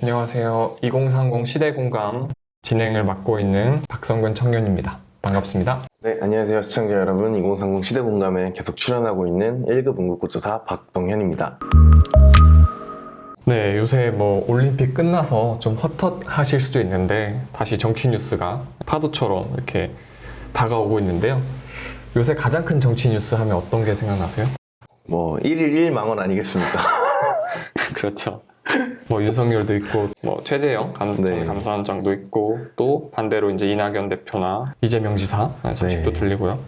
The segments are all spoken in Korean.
안녕하세요. 2030 시대공감 진행을 맡고 있는 박성근 청년입니다. 반갑습니다. 네, 안녕하세요 시청자 여러분. 2030 시대공감에 계속 출연하고 있는 1급 응급구조사 박동현입니다. 네, 요새 올림픽 끝나서 좀 헛헛하실 수도 있는데 다시 정치 뉴스가 파도처럼 이렇게 다가오고 있는데요. 요새 가장 큰 정치 뉴스 하면 어떤 게 생각나세요? 1일 1망원 아니겠습니까? 그렇죠. 윤석열도 있고 최재형 네. 감사원장도 있고 또 반대로 이제 이낙연 대표나 이재명 지사 소식도 네. 들리고요.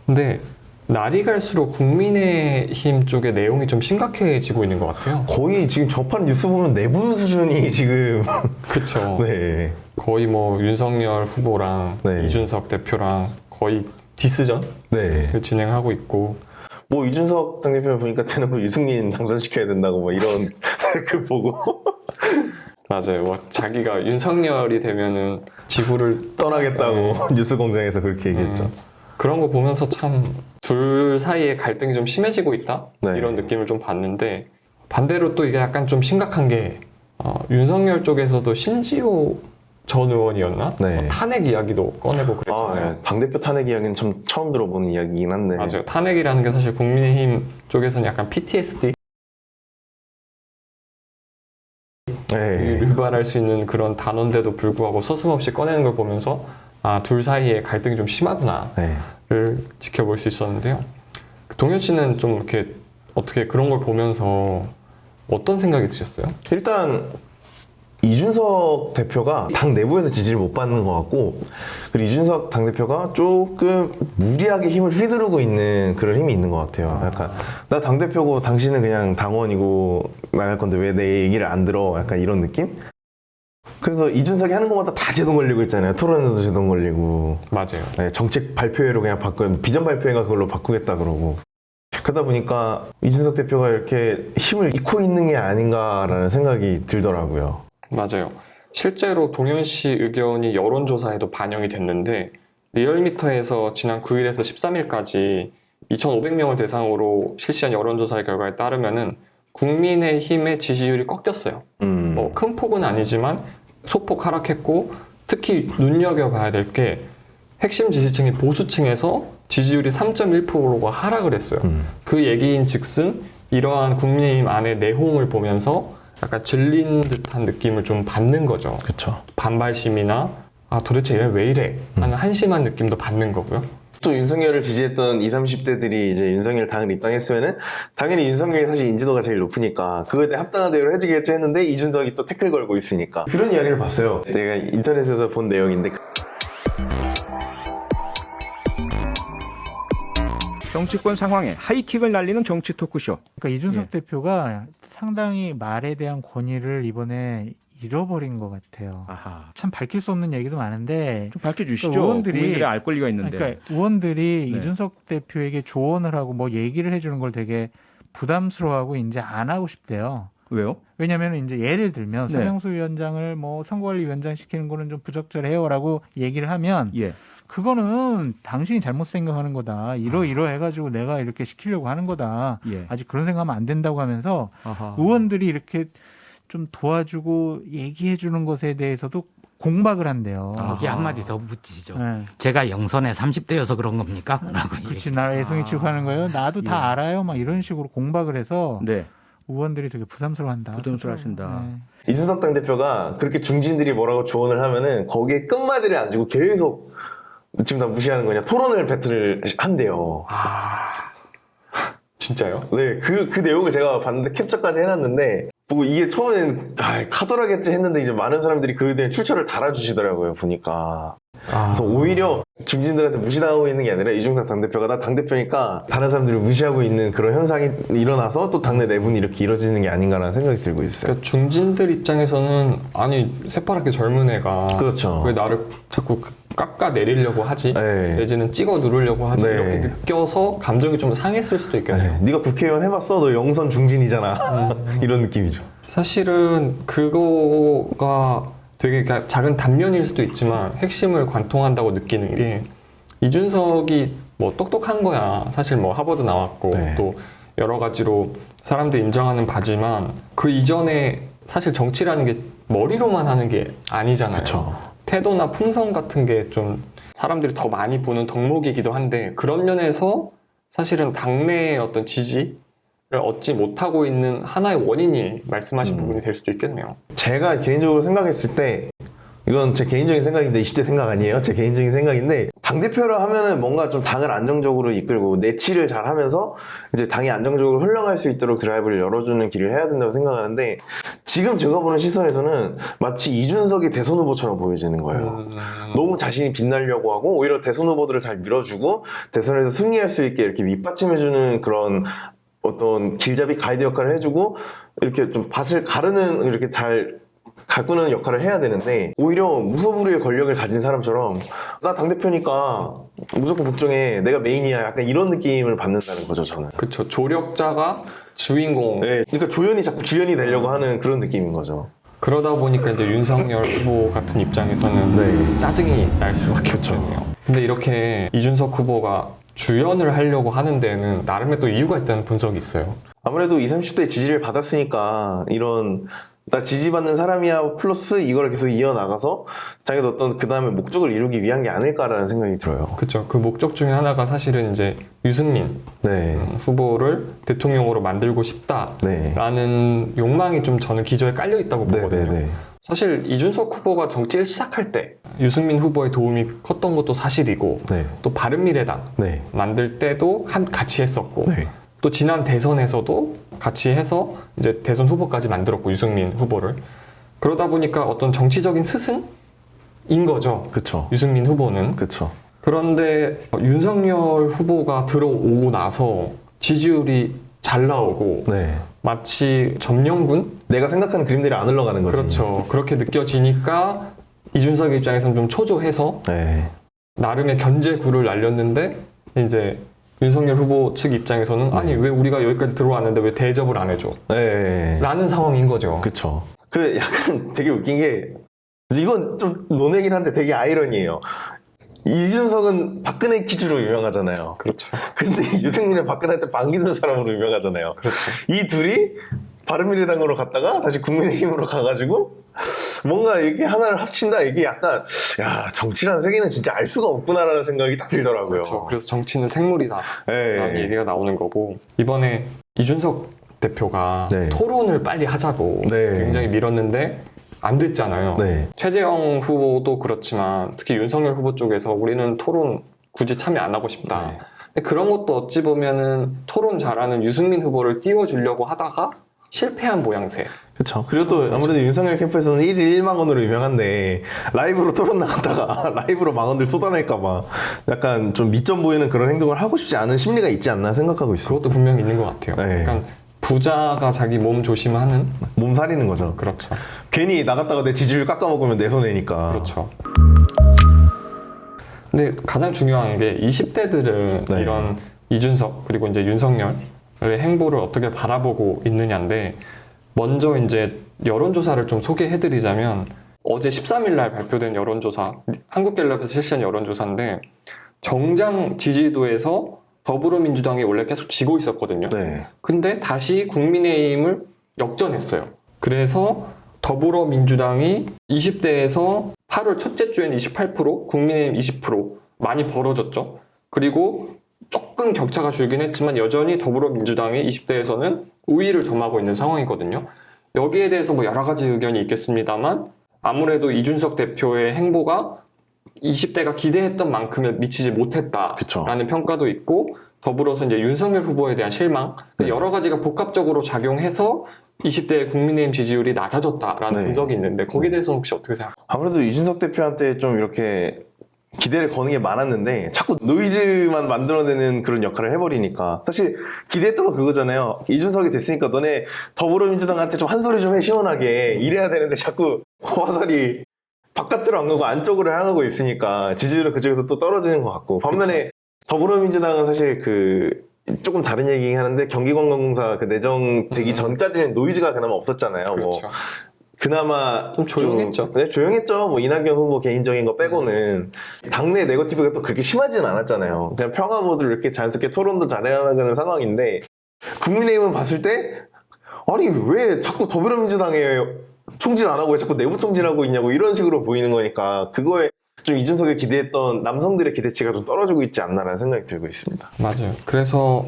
근데 날이 갈수록 국민의힘 쪽의 내용이 좀 심각해지고 있는 것 같아요. 거의 지금 접한 뉴스 보면 내분 수준이 지금 그렇죠. 네. 거의 윤석열 후보랑 네. 이준석 대표랑 거의 디스전을 네. 진행하고 있고, 이준석 당대표 보니까 대놓고 유승민 당선시켜야 된다고 이런 댓글 보고 맞아요. 자기가 윤석열이 되면은 지구를 떠나겠다고 뉴스 공장에서 그렇게 얘기했죠. 그런 거 보면서 참 둘 사이의 갈등이 좀 심해지고 있다? 네. 이런 느낌을 좀 받는데, 반대로 또 이게 약간 좀 심각한 게 윤석열 쪽에서도 신지호 전 의원이었나? 네. 탄핵 이야기도 꺼내고 그랬잖아요. 당대표 탄핵 이야기는 참 처음 들어보는 이야기긴 한데. 맞아요. 탄핵이라는 게 사실 국민의힘 쪽에서는 약간 PTSD? 네. 유발할 수 있는 그런 단어인데도 불구하고 서슴없이 꺼내는 걸 보면서 둘 사이의 갈등이 좀 심하구나를 네. 지켜볼 수 있었는데요. 동현 씨는 좀 이렇게 어떻게 그런 걸 보면서 어떤 생각이 드셨어요? 일단 이준석 대표가 당 내부에서 지지를 못 받는 것 같고, 그리고 이준석 당대표가 조금 무리하게 힘을 휘두르고 있는 그런 힘이 있는 것 같아요. 약간 나 당대표고 당신은 그냥 당원이고 나갈 건데 왜 내 얘기를 안 들어, 약간 이런 느낌? 그래서 이준석이 하는 것마다 다 제동 걸리고 있잖아요. 토론에도 제동 걸리고, 맞아요. 네, 정책 발표회로 그냥 비전 발표회가 그걸로 바꾸겠다 그러고, 그러다 보니까 이준석 대표가 이렇게 힘을 잃고 있는 게 아닌가라는 생각이 들더라고요. 맞아요. 실제로 동현 씨 의견이 여론조사에도 반영이 됐는데, 리얼미터에서 지난 9일에서 13일까지 2,500명을 대상으로 실시한 여론조사의 결과에 따르면은 국민의힘의 지지율이 꺾였어요. 큰 폭은 아니지만 소폭 하락했고, 특히 눈여겨봐야 될 게 핵심 지지층인 보수층에서 지지율이 3.1%가 하락을 했어요. 그 얘기인 즉슨 이러한 국민의힘 안의 내홍을 보면서 약간 질린 듯한 느낌을 좀 받는 거죠. 그렇죠. 반발심이나 도대체 얘는 왜 이래? 하는 한심한 느낌도 받는 거고요. 또 윤석열을 지지했던 20, 30대들이 이제 윤석열 당을 입당했으면은 당연히 윤석열이 사실 인지도가 제일 높으니까 그거에 대해 합당한 대우를 해주겠지 했는데 이준석이 또 태클 걸고 있으니까 그런 이야기를 봤어요. 내가 인터넷에서 본 내용인데, 정치권 상황에 하이킥을 날리는 정치 토크쇼. 그러니까 이준석 대표가 상당히 말에 대한 권위를 이번에 잃어버린 것 같아요. 아하. 참 밝힐 수 없는 얘기도 많은데, 좀 밝혀주시죠. 그러니까 국민들이 알 권리가 있는데. 그러니까 의원들이 네. 이준석 대표에게 조언을 하고 얘기를 해주는 걸 되게 부담스러워하고 이제 안 하고 싶대요. 왜요? 왜냐하면 이제 예를 들면 네. 서명수 위원장을 선거관리위원장 시키는 거는 좀 부적절해요라고 얘기를 하면, 예. 그거는 당신이 잘못 생각하는 거다. 이러해가지고 내가 이렇게 시키려고 하는 거다. 예. 아직 그런 생각하면 안 된다고 하면서 아하. 의원들이 이렇게 좀 도와주고 얘기해 주는 것에 대해서도 공박을 한대요. 거기 한마디 더 붙이시죠. 네. 제가 영선에 30대여서 그런 겁니까? 라고 그렇지, 나 애송이 취급하는 거예요. 나도 다 예. 알아요. 이런 식으로 공박을 해서 네. 의원들이 되게 부담스러워한다. 부담스러워하신다. 네. 이준석 당대표가 그렇게 중진들이 뭐라고 조언을 하면은 거기에 끝마디를 안 주고 계속 지금 다 무시하는 거냐, 토론을 배틀을 한대요. 진짜요? 네, 그 내용을 제가 봤는데 캡처까지 해놨는데, 보고 이게 처음에는 카더라겠지 했는데 이제 많은 사람들이 그에 대한 출처를 달아주시더라고요, 보니까. 그래서 오히려 중진들한테 무시당하고 있는 게 아니라 이준석 당대표가 나 당대표니까 다른 사람들을 무시하고 있는 그런 현상이 일어나서 또 당내 내분이 이렇게 이루어지는 게 아닌가라는 생각이 들고 있어요. 그러니까 중진들 입장에서는 새파랗게 젊은 애가 그렇죠. 왜 나를 자꾸 깎아내리려고 하지? 네. 내지는 찍어 누르려고 하지? 네. 이렇게 느껴서 감정이 좀 상했을 수도 있겠네요. 네가 국회의원 해봤어? 너 영선 중진이잖아. 이런 느낌이죠. 사실은 그거가 되게 작은 단면일 수도 있지만 핵심을 관통한다고 느끼는 게, 이준석이 똑똑한 거야. 사실 하버드 나왔고 네. 또 여러 가지로 사람들이 인정하는 바지만 그 이전에 사실 정치라는 게 머리로만 하는 게 아니잖아요. 그쵸. 태도나 품성 같은 게 좀 사람들이 더 많이 보는 덕목이기도 한데 그런 면에서 사실은 당내의 어떤 지지를 얻지 못하고 있는 하나의 원인이 말씀하신 부분이 될 수도 있겠네요. 제가 개인적으로 생각했을 때 이건 제 개인적인 생각인데 20대 생각 아니에요. 제 개인적인 생각인데 당대표라 하면은 뭔가 좀 당을 안정적으로 이끌고 내치를 잘 하면서 이제 당이 안정적으로 흘러갈 수 있도록 드라이브를 열어주는 길을 해야 된다고 생각하는데 지금 제가 보는 시선에서는 마치 이준석이 대선 후보처럼 보여지는 거예요. 너무 자신이 빛나려고 하고 오히려 대선 후보들을 잘 밀어주고 대선에서 승리할 수 있게 이렇게 밑받침해주는 그런 어떤 길잡이 가이드 역할을 해주고 이렇게 좀 밭을 가르는 이렇게 잘 가꾸는 역할을 해야 되는데 오히려 무소불위의 권력을 가진 사람처럼 나 당대표니까 무조건 걱정해 내가 메인이야 약간 이런 느낌을 받는다는 거죠 저는. 그렇죠. 조력자가 주인공. 네, 그러니까 조연이 자꾸 주연이 되려고 하는 그런 느낌인 거죠. 그러다 보니까 이제 윤석열 후보 같은 입장에서는 네. 짜증이 날 수밖에 없잖아요. 근데 이렇게 이준석 후보가 주연을 하려고 하는 데는 나름의 또 이유가 있다는 분석이 있어요. 아무래도 20, 30대 지지를 받았으니까 이런 나 지지받는 사람이야 플러스 이걸 계속 이어나가서 자기도 어떤 그 다음에 목적을 이루기 위한 게 아닐까라는 생각이 들어요. 그렇죠. 그 목적 중에 하나가 사실은 이제 유승민 네. 후보를 대통령으로 만들고 네. 싶다라는 욕망이 좀 저는 기저에 깔려 있다고 네, 보거든요. 네, 네. 사실 이준석 후보가 정치를 시작할 때 유승민 후보의 도움이 컸던 것도 사실이고 네. 또 바른미래당 네. 만들 때도 같이 했었고 네. 또 지난 대선에서도 같이 해서 이제 대선 후보까지 만들었고 유승민 후보를 그러다 보니까 어떤 정치적인 스승인 거죠. 그쵸. 유승민 후보는. 그쵸. 그런데 윤석열 후보가 들어오고 나서 지지율이 잘 나오고 네. 마치 점령군? 내가 생각하는 그림들이 안 흘러가는 거지. 그렇죠. 그렇게 느껴지니까 이준석 입장에서는 좀 초조해서 네. 나름의 견제구를 날렸는데 이제 윤석열 후보 측 입장에서는 아니 왜 우리가 여기까지 들어왔는데 왜 대접을 안 해줘? 네. 라는 상황인 거죠. 그쵸. 그 약간 되게 웃긴 게 이건 좀 논외긴 한데 되게 아이러니해요. 이준석은 박근혜 퀴즈로 유명하잖아요. 그렇죠. 근데 유승민은 박근혜한테 반기는 사람으로 유명하잖아요. 그렇죠. 이 둘이 바른미래당으로 갔다가 다시 국민의힘으로 가가지고 뭔가 이렇게 하나를 합친다 이게 약간 야 정치라는 세계는 진짜 알 수가 없구나라는 생각이 딱 들더라고요. 그렇죠. 그래서 정치는 생물이다 라는 네. 얘기가 나오는 거고 이번에 이준석 대표가 네. 토론을 빨리 하자고 네. 굉장히 밀었는데 안 됐잖아요. 네. 최재형 후보도 그렇지만 특히 윤석열 후보 쪽에서 우리는 토론 굳이 참여 안 하고 싶다. 네. 근데 그런 것도 어찌 보면은 토론 잘하는 유승민 후보를 띄워주려고 하다가 실패한 모양새. 그렇죠. 그리고 또 아무래도 윤석열 캠프에서는 1일 1만 원으로 유명한데 라이브로 토론 나갔다가 라이브로 만 원들 쏟아낼까봐 약간 좀 미점 보이는 그런 행동을 하고 싶지 않은 심리가 있지 않나 생각하고 있어요. 그것도 분명히 있는 것 같아요. 네. 약간 부자가 자기 몸 조심하는 몸 사리는 거죠. 그렇죠. 괜히 나갔다가 내 지지율 깎아먹으면 내 손해니까. 그렇죠. 근데 가장 중요한 게 20대들은 네. 이런 이준석 그리고 이제 윤석열의 행보를 어떻게 바라보고 있느냐인데 먼저 이제 여론조사를 좀 소개해드리자면 어제 13일 날 발표된 여론조사 한국갤럽에서 실시한 여론조사인데 정장 지지도에서 더불어민주당이 원래 계속 지고 있었거든요. 네. 근데 다시 국민의힘을 역전했어요. 그래서 더불어민주당이 20대에서 8월 첫째 주에는 28%, 국민의힘 20% 많이 벌어졌죠. 그리고 조금 격차가 줄긴 했지만 여전히 더불어민주당이 20대에서는 우위를 점하고 있는 상황이거든요. 여기에 대해서 뭐 여러 가지 의견이 있겠습니다만 아무래도 이준석 대표의 행보가 20대가 기대했던 만큼에 미치지 못했다라는 그쵸. 평가도 있고 더불어서 이제 윤석열 후보에 대한 실망 여러 가지가 복합적으로 작용해서 20대의 국민의힘 지지율이 낮아졌다라는 네. 분석이 있는데 거기에 대해서는 혹시 어떻게 생각하세요? 아무래도 이준석 대표한테 좀 이렇게 기대를 거는 게 많았는데 자꾸 노이즈만 만들어내는 그런 역할을 해버리니까 사실 기대했던 건 그거잖아요. 이준석이 됐으니까 너네 더불어민주당한테 좀 한 소리 좀 해 시원하게 이래야 되는데 자꾸 화살이 바깥으로 안 가고 안쪽으로 향하고 있으니까 지지율은 그쪽에서 또 떨어지는 것 같고 반면에 더불어민주당은 사실 그 조금 다른 얘기긴 하는데 경기관광공사 그 내정되기 전까지는 노이즈가 그나마 없었잖아요. 그렇죠. 뭐 그나마 좀 조용했죠. 네, 조용했죠. 뭐 이낙연 후보 개인적인 거 빼고는 당내 네거티브가 또 그렇게 심하지는 않았잖아요. 그냥 평화 모드로 이렇게 자연스럽게 토론도 잘해나가는 상황인데 국민의힘은 봤을 때 아니 왜 자꾸 더불어민주당에 총질 안 하고 왜 자꾸 내부 총질하고 있냐고 이런 식으로 보이는 거니까 그거에 좀 이준석을 기대했던 남성들의 기대치가 좀 떨어지고 있지 않나라는 생각이 들고 있습니다. 맞아요. 그래서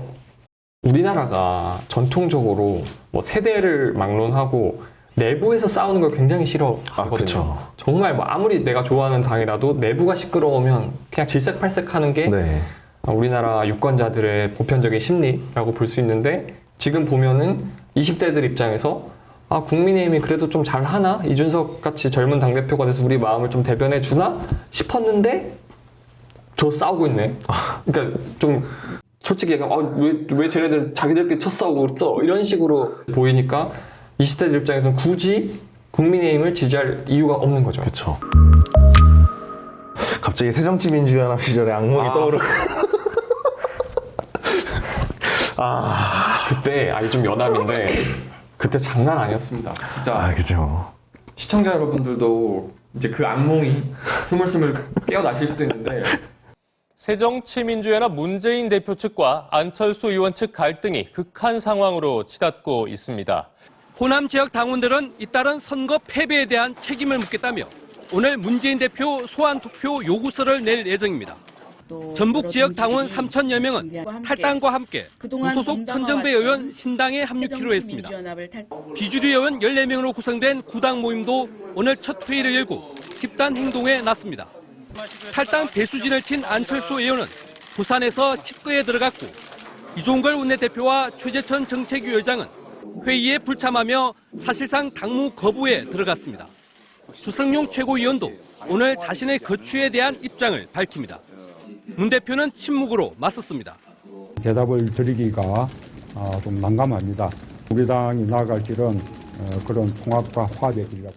우리나라가 전통적으로 뭐 세대를 막론하고 내부에서 싸우는 걸 굉장히 싫어하거든요. 그쵸. 정말 뭐 아무리 내가 좋아하는 당이라도 내부가 시끄러우면 그냥 질색팔색하는 게 네. 우리나라 유권자들의 보편적인 심리라고 볼 수 있는데 지금 보면은 20대들 입장에서 국민의힘이 그래도 좀 잘하나? 이준석 같이 젊은 당대표가 돼서 우리 마음을 좀 대변해 주나? 싶었는데 저 싸우고 있네. 그러니까 좀 솔직히 얘기하면 왜 쟤네들 자기들끼리 쳐싸우고 있어? 이런 식으로 보이니까 20대들 입장에서는 굳이 국민의힘을 지지할 이유가 없는 거죠. 그렇죠. 갑자기 새정치민주연합 시절의 악몽이 떠오르고. 그때 좀 여담인데 그때 장난 아니었습니다. 진짜 그죠. 시청자 여러분들도 이제 그 악몽이 스물스물 깨어나실 수도 있는데 새정치민주연합 문재인 대표 측과 안철수 의원 측 갈등이 극한 상황으로 치닫고 있습니다. 호남 지역 당원들은 잇따른 선거 패배에 대한 책임을 묻겠다며 오늘 문재인 대표 소환 투표 요구서를 낼 예정입니다. 전북 지역 당원 3천여 명은 탈당과 함께 무소속 천정배 의원 신당에 합류키로 했습니다. 비주류 의원 14명으로 구성된 구당 모임도 오늘 첫 회의를 열고 집단 행동에 나섭니다. 탈당 배수진을 친 안철수 의원은 부산에서 칩거에 들어갔고 이종걸 원내대표와 최재천 정책위원장은 회의에 불참하며 사실상 당무 거부에 들어갔습니다. 주성용 최고위원도 오늘 자신의 거취에 대한 입장을 밝힙니다. 문 대표는 침묵으로 맞섰습니다. 대답을 드리기가 좀 난감합니다. 우리 당이 나아갈 길은 그런 통합과 화합의 길이다.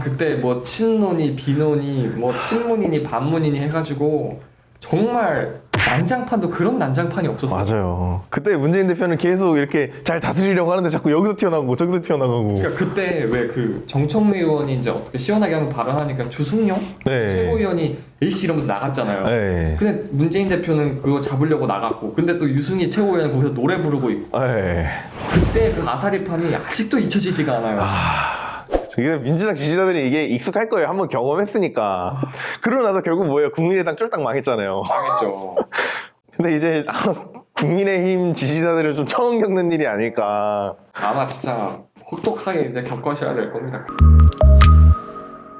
그때 뭐 친논이 비논이 뭐 친문이니 반문이니 해가지고 정말 난장판도 그런 난장판이 없었어요. 맞아요. 그때 문재인 대표는 계속 이렇게 잘 다스리려고 하는데 자꾸 여기서 튀어나오고 저기서 튀어나가고. 그러니까 그때 왜 그 정청래 의원이 이제 어떻게 시원하게 한번 발언하니까 주승용 네. 최고위원이 일시 이러면서 나갔잖아요. 네. 근데 문재인 대표는 그거 잡으려고 나갔고 근데 또 유승희 최고위원은 거기서 노래 부르고 있고 네. 그때 그 아사리판이 아직도 잊혀지지가 않아요. 이게 민주당 지지자들이 이게 익숙할 거예요. 한번 경험했으니까. 그러고 나서 결국 뭐예요? 국민의당 쫄딱 망했잖아요. 망했죠. 근데 이제 국민의힘 지지자들은 좀 처음 겪는 일이 아닐까. 아마 진짜 혹독하게 이제 겪으셔야 될 겁니다.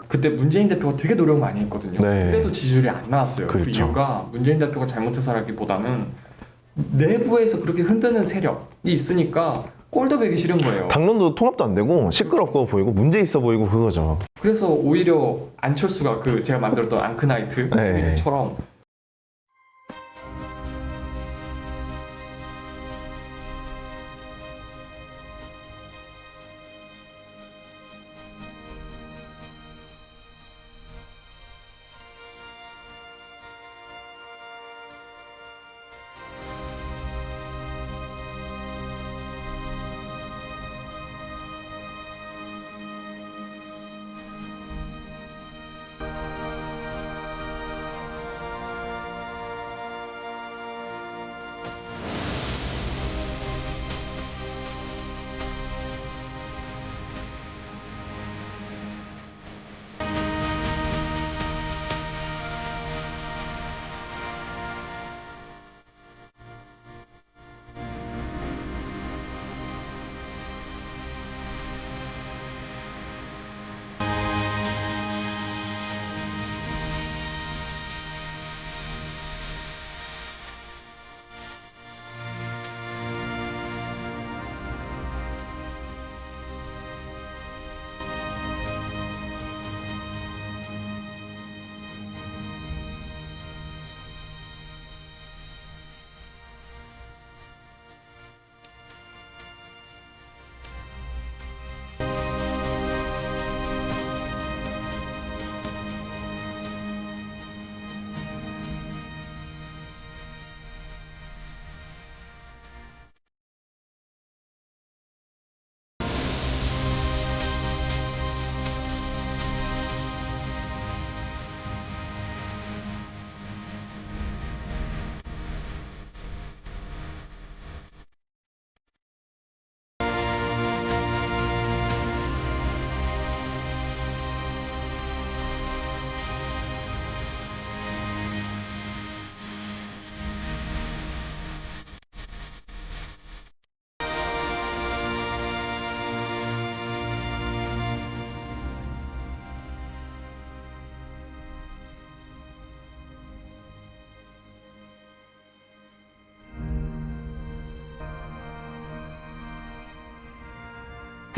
그때 문재인 대표가 되게 노력 많이 했거든요. 네. 그래도 지지율이 안 나왔어요. 그 그렇죠. 이유가 문재인 대표가 잘못해서라기보다는 내부에서 그렇게 흔드는 세력이 있으니까 꼴도 보기 싫은 거예요. 당론도 통합도 안 되고 시끄럽고 보이고 문제 있어 보이고 그거죠. 그래서 오히려 안철수가 그 제가 만들었던 앙크나이트 네. 시리즈처럼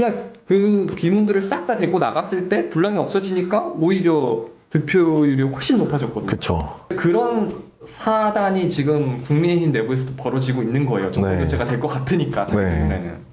그냥 그 비문들을 싹 다 데리고 나갔을 때 분량이 없어지니까 오히려 득표율이 훨씬 높아졌거든요. 그쵸. 그런 사단이 지금 국민의힘 내부에서도 벌어지고 있는 거예요. 정권 네. 교체가 될 것 같으니까 자기 네. 눈에는.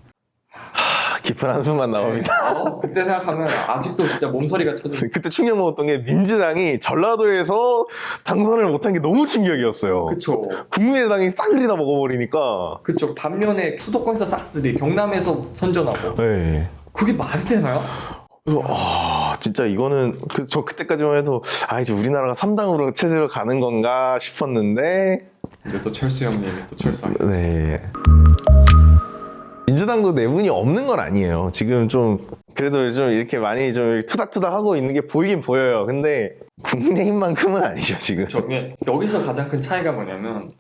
깊은 한숨만 나옵니다. 그때 생각하면 아직도 진짜 몸서리가 쳐지고. 그때 충격 먹었던 게 민주당이 전라도에서 당선을 못한 게 너무 충격이었어요. 그쵸. 국민의당이 싸그리 다 먹어버리니까. 그쵸. 반면에 수도권에서 싹쓸이, 경남에서 선전하고. 네. 그게 말이 되나요? 그래서 진짜 이거는 저 그때까지만 해도 이제 우리나라가 3당으로 체제로 가는 건가 싶었는데. 근데 또 철수 형님이 또 철수하셨죠. 네. 민주당도 내분이 없는 건 아니에요. 지금 좀 그래도 좀 이렇게 많이 좀 투닥투닥 하고 있는 게 보이긴 보여요. 근데 국민의힘만큼은 아니죠 지금. 여기서 가장 큰 차이가 뭐냐면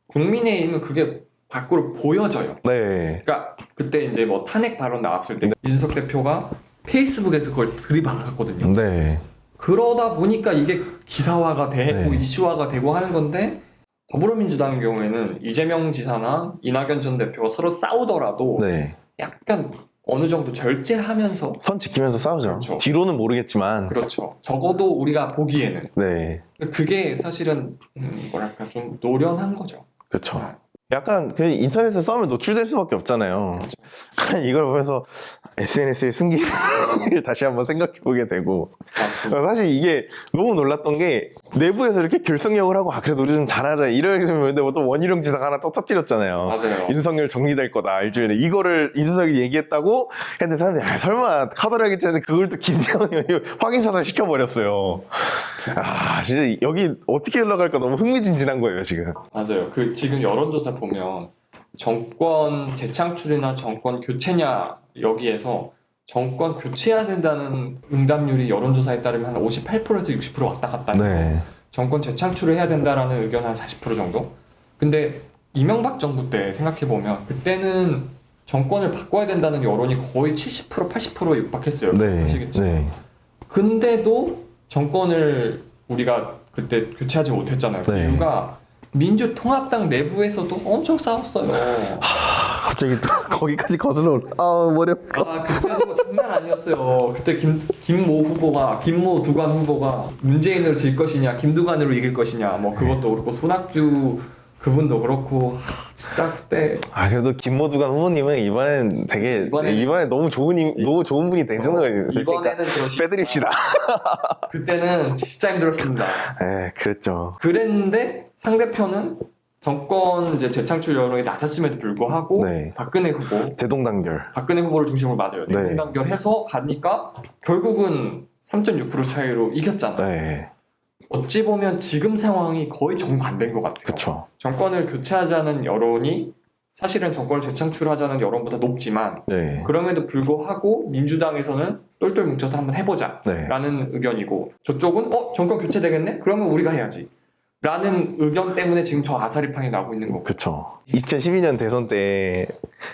국민의힘은 그게 밖으로 보여져요. 네. 그러니까 그때 이제 뭐 탄핵 발언 나왔을 때 이준석 대표가 페이스북에서 그걸 들이박았거든요. 네. 그러다 보니까 이게 기사화가 되고 네. 이슈화가 되고 하는 건데, 더불어민주당 경우에는 이재명 지사나 이낙연 전 대표가 서로 싸우더라도 네. 약간 어느 정도 절제하면서, 선 지키면서 싸우죠. 그렇죠. 뒤로는 모르겠지만. 그렇죠. 적어도 우리가 보기에는 네. 그게 사실은 뭐랄까 좀 노련한 거죠. 그렇죠. 약간 그 인터넷에 싸우면 노출될 수밖에 없잖아요. 이걸 보면서 SNS의 승기를 다시 한번 생각해 보게 되고. 맞습니다. 사실 이게 너무 놀랐던 게 내부에서 이렇게 결성력을 하고 그래도 우리 좀 잘하자 이러면 또 원희룡 지사가 하나 또 터뜨렸잖아요. 맞아요. 윤석열 정리될 거다 일주일에 이거를 이준석이 얘기했다고 했는데 사람들이 설마 카더라기 전에 그걸 또 김재원 의원이 확인사살 시켜버렸어요. 진짜 여기 어떻게 올라갈까 너무 흥미진진한 거예요 지금. 맞아요. 그 지금 여론조사 보면 정권 재창출이나 정권 교체냐, 여기에서 정권 교체해야 된다는 응답률이 여론조사에 따르면 한 58%에서 60% 왔다 갔다 해요. 네. 정권 재창출을 해야 된다라는 의견 한 40% 정도? 근데 이명박 정부 때 생각해보면 그때는 정권을 바꿔야 된다는 여론이 거의 70% 80%에 육박했어요. 네. 아시겠죠? 네. 근데도 정권을 우리가 그때 교체하지 못했잖아요. 네. 이유가 민주통합당 내부에서도 엄청 싸웠어요. 갑자기 또 거기까지 거슬러 머리 아파. 그때도 장난 아니었어요. 그때 김모 두관 후보가 문재인으로 질 것이냐, 김두관으로 이길 것이냐, 뭐 그것도 그렇고 손학규 그분도 그렇고 진짜 그때. 그래도 김모두관 후보님은 이번엔 되게 이번에 너무 좋은 분이 되시는 거예요. 이번에는 그러시구나. 빼드립시다. 그때는 진짜 힘들었습니다. 네, 그랬죠. 그랬는데 상대편은 정권 이제 재창출 여론이 낮았음에도 불구하고 네. 박근혜 후보를 중심으로 맞아요. 네. 대동단결해서 가니까 결국은 3.6% 차이로 이겼잖아요. 네, 어찌 보면 지금 상황이 거의 정반대인 것 같아요. 그렇죠. 정권을 교체하자는 여론이 사실은 정권을 재창출하자는 여론보다 높지만 네, 그럼에도 불구하고 민주당에서는 똘똘 뭉쳐서 한번 해보자 네. 라는 의견이고, 저쪽은 정권 교체되겠네? 그러면 우리가 해야지 라는 의견 때문에 지금 저 아사리팡이 나오고 있는 거고. 그렇죠. 2012년 대선 때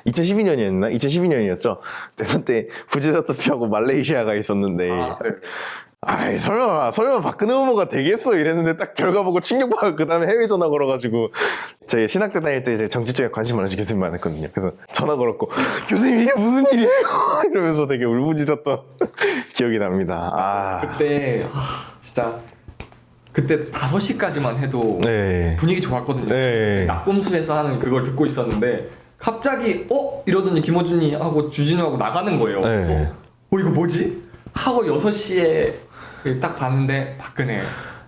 2012년이었나? 2012년이었죠. 대선 때 부재자 투표하고 말레이시아가 있었는데 네. 설마 박근혜 후보가 되겠어 이랬는데 딱 결과 보고 충격받고 그 다음에 해외 전화 걸어가지고 제 신학대 다닐 때 이제 정치 쪽에 관심 많으신 교수님 많았거든요. 그래서 전화 걸었고 교수님 이게 무슨 일이에요? 이러면서 되게 울부짖었던 기억이 납니다. 그때 진짜 그때 5시까지만 해도 네. 분위기 좋았거든요. 네. 낙곰수에서 하는 그걸 듣고 있었는데 갑자기 이러더니 김어준이 하고 주진우하고 나가는 거예요. 네. 그래서 이거 뭐지? 하고 6시에 딱 봤는데 박근혜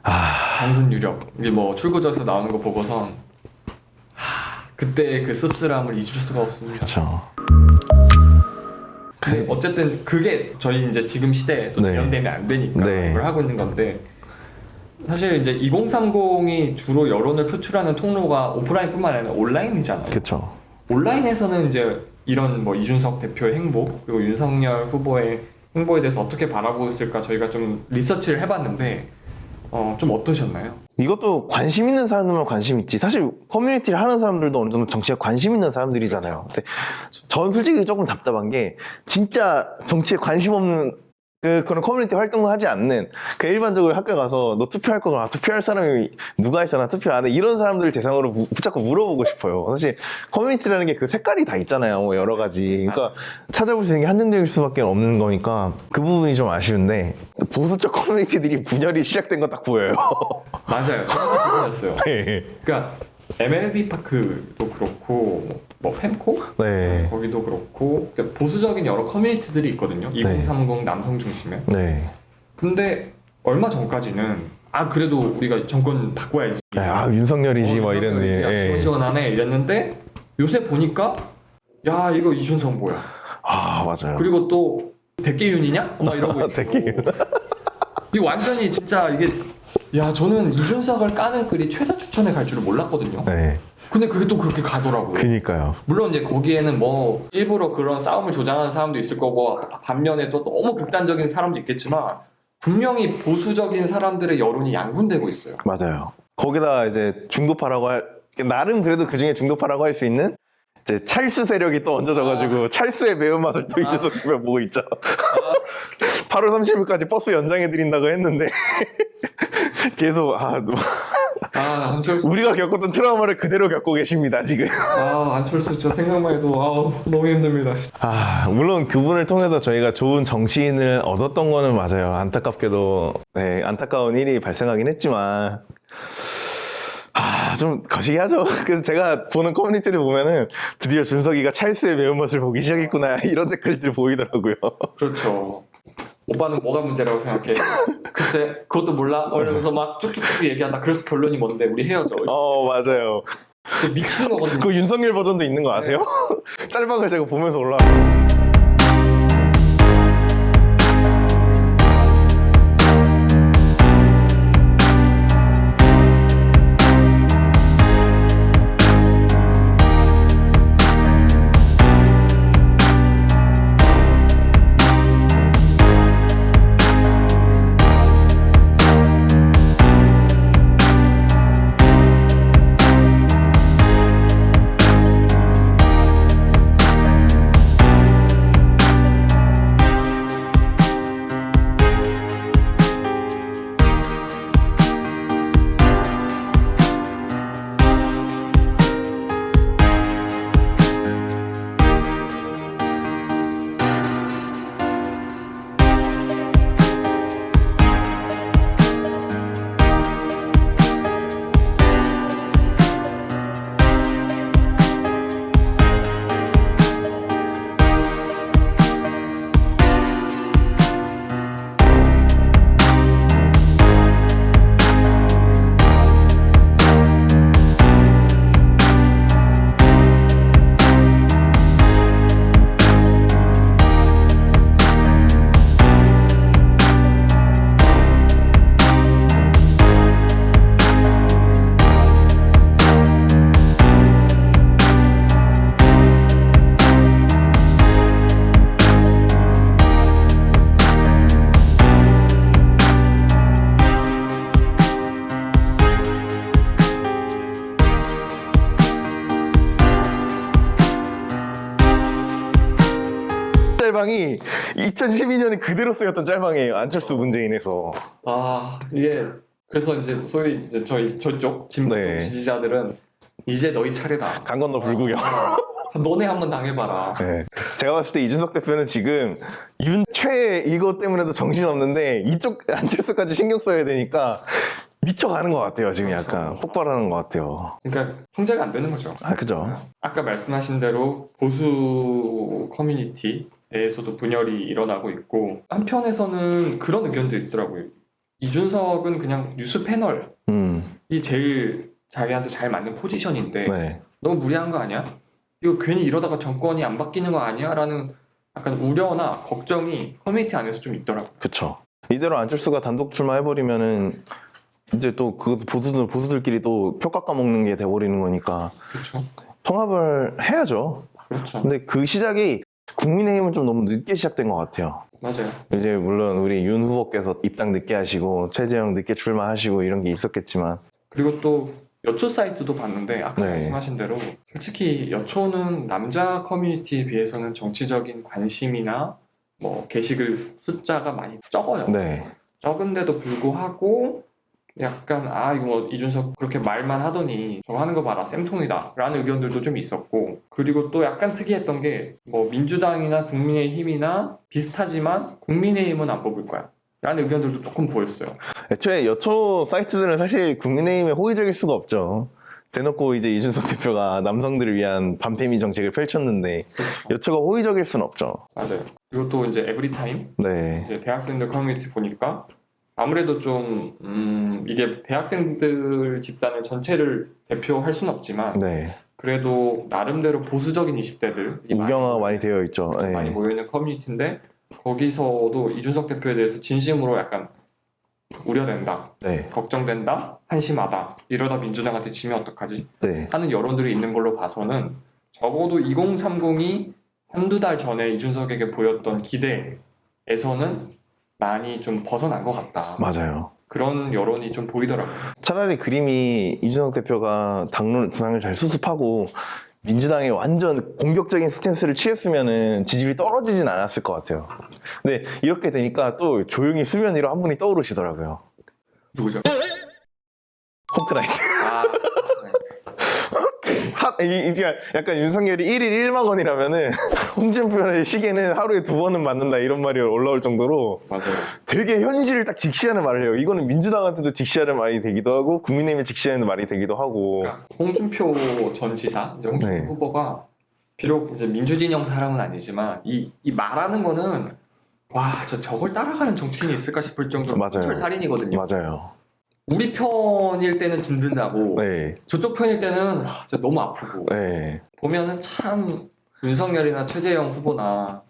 당선 유력 이게 뭐 출구조에서 나오는 거 보고선 그때 그 씁쓸함을 잊을 수가 없습니다. 그렇죠. 근데 어쨌든 그게 저희 이제 지금 시대에 또 네. 재현되면 안 되니까 네. 그걸 하고 있는 건데, 사실 이제 2030이 주로 여론을 표출하는 통로가 오프라인뿐만 아니라 온라인이잖아요. 그렇죠. 온라인에서는 이제 이런 뭐 이준석 대표의 행보 그리고 윤석열 후보의 행보에 대해서 어떻게 바라보고 있을까 저희가 좀 리서치를 해봤는데 좀 어떠셨나요? 이것도 관심 있는 사람들만 관심 있지. 사실 커뮤니티를 하는 사람들도 어느 정도 정치에 관심 있는 사람들이잖아요. 근데 전 솔직히 조금 답답한 게 진짜 정치에 관심 없는 그런 커뮤니티 활동을 하지 않는 그 일반적으로 학교 가서 너 투표할 거구나, 투표할 사람이 누가 있잖아, 투표 안 해, 이런 사람들을 대상으로 붙잡고 물어보고 싶어요. 사실 커뮤니티라는 게 그 색깔이 다 있잖아요, 뭐 여러 가지. 그러니까 찾아볼 수 있는 게 한정적일 수밖에 없는 거니까 그 부분이 좀 아쉬운데 보수적 커뮤니티들이 분열이 시작된 건 딱 보여요. 맞아요. 저도 지금이었어요. 네. 그러니까 MLB 파크도 그렇고 뭐 펜코 네. 거기도 그렇고 그러니까 보수적인 여러 커뮤니티들이 있거든요. 2030 남성 중심의. 네. 근데 얼마 전까지는 그래도 우리가 정권 바꿔야지. 윤석열이지 뭐 이랬는데. 윤석열이지, 시원시원하네 이랬는데 요새 보니까 야 이거 이준석 뭐야. 맞아요. 그리고 또 대깨윤이냐? 막 이러고 있고. 대깨윤. 이 완전히 진짜 이게 저는 이준석을 까는 글이 최다 추천에 갈 줄은 몰랐거든요. 네. 근데 그게 또 그렇게 가더라고요. 그니까요. 물론 이제 거기에는 뭐 일부러 그런 싸움을 조장하는 사람도 있을 거고 반면에 또 너무 극단적인 사람도 있겠지만 분명히 보수적인 사람들의 여론이 양분되고 있어요. 맞아요. 거기다 이제 중도파라고 나름 그래도 그 중에 중도파라고 할 수 있는 이제 찰스 세력이 또 얹어져가지고 찰스의 매운맛을 또 이준석 대표 보고 있죠. 8월 30일까지 버스 연장해드린다고 했는데 계속 안철수. 우리가 겪었던 트라우마를 그대로 겪고 계십니다 지금. 안철수 진짜 생각만 해도 너무 힘듭니다. 물론 그분을 통해서 저희가 좋은 정치인을 얻었던 거는 맞아요. 안타깝게도 안타까운 일이 발생하긴 했지만 좀 거시기 하죠. 그래서 제가 보는 커뮤니티를 보면은 드디어 준석이가 찰스의 매운맛을 보기 시작했구나 이런 댓글들 보이더라고요. 그렇죠. 오빠는 뭐가 문제라고 생각해? 글쎄 그것도 몰라? 이러면서 막 쭉쭉쭉 얘기하다 그래서 결론이 뭔데 우리 헤어져. 맞아요. 진짜 미치는 거거든요. 그 윤석열 버전도 있는 거 아세요? 짤방을 제가 보면서 올라. 짤방이 2012년에 그대로 쓰였던 짤방이에요. 안철수 문재인에서. 이게 그래서 이제 소위 이제 저쪽 진보 네. 지지자들은 이제 너희 차례다. 강 건너 불구경. 너네 한번 당해봐라. 네. 제가 봤을 때 이준석 대표는 지금 윤최 이거 때문에도 정신없는데 이쪽 안철수까지 신경 써야 되니까 미쳐가는 것 같아요. 지금 그렇죠. 약간 폭발하는 것 같아요. 그러니까 통제가 안 되는 거죠. 그죠. 아까 말씀하신 대로 보수 커뮤니티 내에서도 분열이 일어나고 있고 한편에서는 그런 의견도 있더라고요. 이준석은 그냥 뉴스 패널이 제일 자기한테 잘 맞는 포지션인데 네. 너무 무리한 거 아니야? 이거 괜히 이러다가 정권이 안 바뀌는 거 아니야? 라는 약간 우려나 걱정이 커뮤니티 안에서 좀 있더라고요. 그쵸. 이대로 안철수가 단독 출마해버리면은 이제 또 그 보수들끼리 또 표 깎아먹는 게 돼버리는 거니까 그렇죠. 통합을 해야죠. 그렇죠. 근데 그 시작이 국민의힘은 좀 너무 늦게 시작된 것 같아요. 맞아요. 이제 물론 우리 윤 후보께서 입당 늦게 하시고 최재형 늦게 출마하시고 이런 게 있었겠지만 그리고 또 여초 사이트도 봤는데 아까 네. 말씀하신 대로 솔직히 여초는 남자 커뮤니티에 비해서는 정치적인 관심이나 뭐 게시글 숫자가 많이 적어요. 네. 적은데도 불구하고 약간 이거 뭐 이준석 그렇게 말만 하더니 저거 하는 거 봐라 쌤통이다 라는 의견들도 좀 있었고, 그리고 또 약간 특이했던 게 뭐 민주당이나 국민의힘이나 비슷하지만 국민의힘은 안 뽑을 거야 라는 의견들도 조금 보였어요. 애초에 여초 사이트들은 사실 국민의힘에 호의적일 수가 없죠. 대놓고 이제 이준석 대표가 남성들을 위한 반페미 정책을 펼쳤는데 그렇죠. 여초가 호의적일 수는 없죠. 맞아요. 그리고 또 이제 에브리타임 네. 이제 대학생들 커뮤니티 보니까 아무래도 좀 이게 대학생들 집단을 전체를 대표할 수는 없지만 네. 그래도 나름대로 보수적인 20대들이 우경화가 많이 되어 있죠. 네. 많이 모여있는 커뮤니티인데 거기서도 이준석 대표에 대해서 진심으로 약간 우려된다, 네. 걱정된다, 한심하다, 이러다 민주당한테 지면 어떡하지 네. 하는 여론들이 있는 걸로 봐서는 적어도 2030이 한두 달 전에 이준석에게 보였던 기대에서는 많이 좀 벗어난 것 같다. 맞아요. 그런 여론이 좀 보이더라고요. 차라리 그림이 이준석 대표가 당을 잘 수습하고 민주당에 완전 공격적인 스탠스를 취했으면은 지지율이 떨어지진 않았을 것 같아요. 근데 이렇게 되니까 또 조용히 수면 위로 한 분이 떠오르시더라고요. 누구죠? 홈크라이트. 아, 이게 약간 윤석열이 1일 1만 원이라면은 홍준표의 시계는 하루에 2번은 맞는다 이런 말이 올라올 정도로 맞아요. 되게 현실을 딱 직시하는 말을 해요. 이거는 민주당한테도 직시하는 말이 되기도 하고 국민의힘에 직시하는 말이 되기도 하고. 홍준표 전 지사, 이제 홍준표 네. 후보가 비록 이제 민주진영 사람은 아니지만 이 말하는 거는 와, 저걸 따라가는 정치인이 있을까 싶을 정도로 맞아요. 촌철살인이거든요. 맞아요. 우리 편일 때는 진든다고 네. 저쪽 편일 때는 와, 진짜 너무 아프고 네. 보면은 참 윤석열이나 최재형 후보나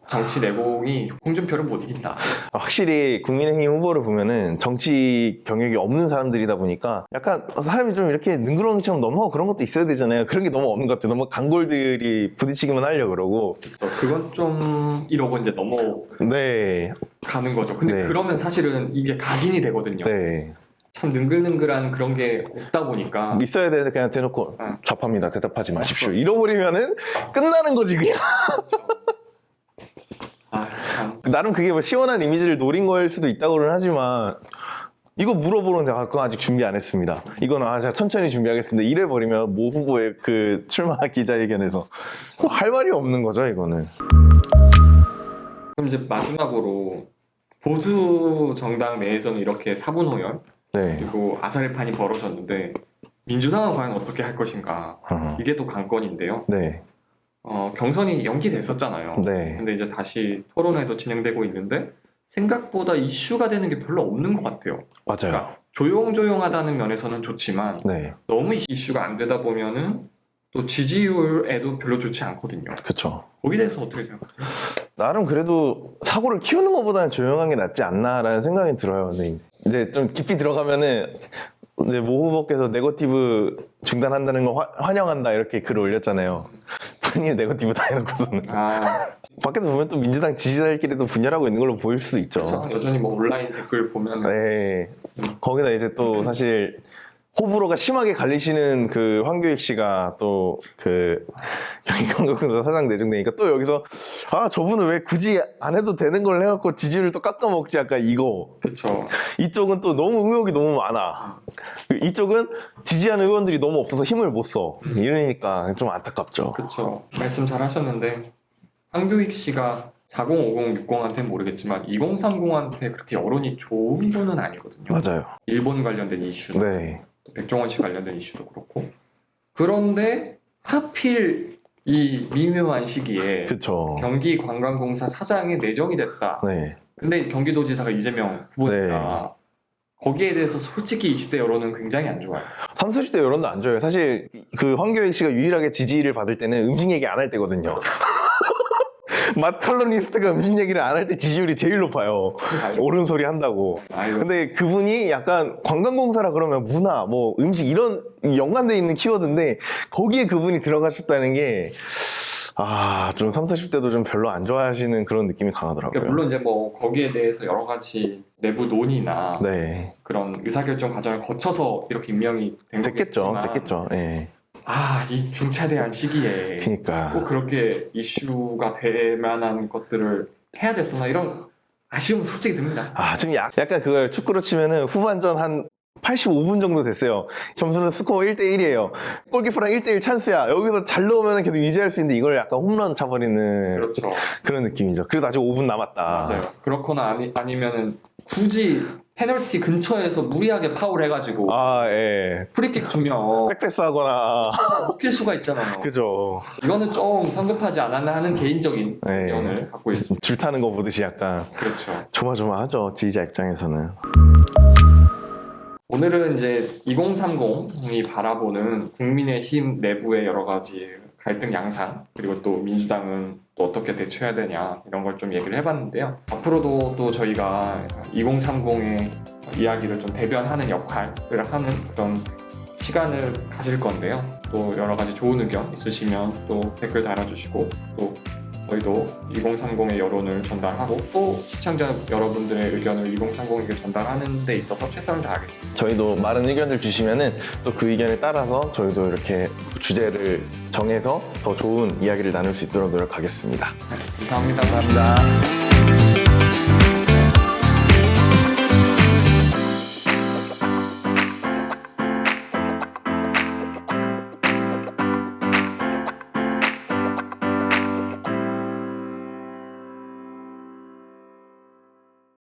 정치 내공이 홍준표를 못 이긴다. 확실히 국민의힘 후보를 보면은 정치 경력이 없는 사람들이다 보니까 약간 사람이 좀 이렇게 능구렁이처럼 넘어가고 그런 것도 있어야 되잖아요. 그런 게 너무 없는 것 같아요. 너무 강골들이 부딪히기만 하려고 그러고. 그래서 그건 좀 이러고 이제 넘어가는 네. 거죠. 근데 네. 그러면 사실은 이게 각인이 되거든요. 네. 참 능글능글한 그런 게 없다 보니까 있어야 되는데 그냥 대놓고 응. 잡합니다. 대답하지 마십시오. 잃어버리면은 끝나는 거지 그냥. 참 나름 그게 뭐 시원한 이미지를 노린 거일 수도 있다고는 하지만 이거 물어보는데 그건 아직 준비 안 했습니다. 이거는 제가 천천히 준비하겠습니다. 이래버리면 모 후보의 그 출마 기자회견에서 할 말이 없는 거죠 이거는. 그럼 이제 마지막으로 보수 정당 내에서는 이렇게 사분호연 네. 그리고 아사리판이 벌어졌는데 민주당은 과연 어떻게 할 것인가, 이게 또 관건인데요. 네. 경선이 연기됐었잖아요. 네. 근데 이제 다시 토론회도 진행되고 있는데 생각보다 이슈가 되는 게 별로 없는 것 같아요. 맞아요. 그러니까 조용조용하다는 면에서는 좋지만 네. 너무 이슈가 안 되다 보면은 또 지지율에도 별로 좋지 않거든요. 그쵸. 거기에 대해서 어떻게 생각하세요? 나름 그래도 사고를 키우는 것보다는 조용한 게 낫지 않나라는 생각이 들어요. 근데 이제 좀 깊이 들어가면은 이제 모 후보께서 네거티브 중단한다는 거 환영한다 이렇게 글을 올렸잖아요. 본인이 네거티브 다 해놓고서는. 밖에서 보면 또 민주당 지지자들끼리도 분열하고 있는 걸로 보일 수 있죠. 그렇죠. 여전히 뭐 온라인 댓글 보면 네. 거기다 이제 또 사실 호불호가 심하게 갈리시는 그 황교익 씨가 또 그 경기관광공사 사장 내정되니까 또 여기서 저분은 왜 굳이 안 해도 되는 걸 해갖고 지지를 또 깎아먹지 약간 이거. 그렇죠. 이쪽은 또 너무 의혹이 너무 많아. 이쪽은 지지하는 의원들이 너무 없어서 힘을 못 써. 이러니까 좀 안타깝죠. 그렇죠. 말씀 잘 하셨는데 황교익 씨가 4050, 60한테는 모르겠지만 2030한테 그렇게 여론이 좋은 분은 아니거든요. 맞아요. 일본 관련된 이슈, 네. 또 백종원 씨 관련된 이슈도 그렇고. 그런데 하필 이 미묘한 시기에 그쵸. 경기관광공사 사장이 내정이 됐다. 네. 근데 경기도지사가 이재명 후보니까 거기에 대해서 솔직히 20대 여론은 굉장히 안 좋아요. 30, 40대 여론도 안 좋아요. 사실 그 황교익 씨가 유일하게 지지를 받을 때는 음식 얘기 안 할 때거든요. 맛 칼럼니스트가 음식 얘기를 안 할 때 지지율이 제일 높아요. 옳은 소리 한다고. 아유. 근데 그분이 약간 관광공사라 그러면 문화, 뭐 음식 이런 연관돼 있는 키워드인데 거기에 그분이 들어가셨다는 게 좀 30, 40대도 좀 별로 안 좋아하시는 그런 느낌이 강하더라고요. 그러니까 물론 이제 뭐 거기에 대해서 여러 가지 내부 논의나 네. 그런 의사결정 과정을 거쳐서 이렇게 임명이 된 됐겠죠. 거겠지만 됐겠죠. 예. 이 중차대한 시기에 그러니까 꼭 그렇게 이슈가 될 만한 것들을 해야 됐었나 이런 아쉬움은 솔직히 듭니다. 지금 약간 그걸 축구로 치면은 후반전 한 85분 정도 됐어요. 점수는 스코어 1대1이에요. 골키퍼랑 1대1 찬스야. 여기서 잘 넣으면 계속 유지할 수 있는데 이걸 약간 홈런 차버리는 그렇죠. 그런 느낌이죠. 그래도 아직 5분 남았다. 맞아요. 그렇거나 아니면은 굳이 페널티 근처에서 무리하게 파울해가지고 예. 프리킥 주면 백패스 하거나. 먹힐 수가 있잖아요. 그죠. 이거는 좀 성급하지 않았나 하는 개인적인 네. 의견을 갖고 있습니다. 줄 타는 거 보듯이 약간 그렇죠. 조마조마하죠. 지지자 입장에서는. 오늘은 이제 2030이 바라보는 국민의힘 내부의 여러 가지 갈등 양상, 그리고 또 민주당은 또 어떻게 대처해야 되냐 이런 걸 좀 얘기를 해봤는데요. 앞으로도 또 저희가 2030의 이야기를 좀 대변하는 역할을 하는 그런 시간을 가질 건데요. 또 여러 가지 좋은 의견 있으시면 또 댓글 달아주시고 또 저희도 2030의 여론을 전달하고 또 시청자 여러분들의 의견을 2030에게 전달하는 데 있어서 최선을 다하겠습니다. 저희도 많은 의견을 주시면은 또 그 의견에 따라서 저희도 이렇게 주제를 정해서 더 좋은 이야기를 나눌 수 있도록 노력하겠습니다. 감사합니다.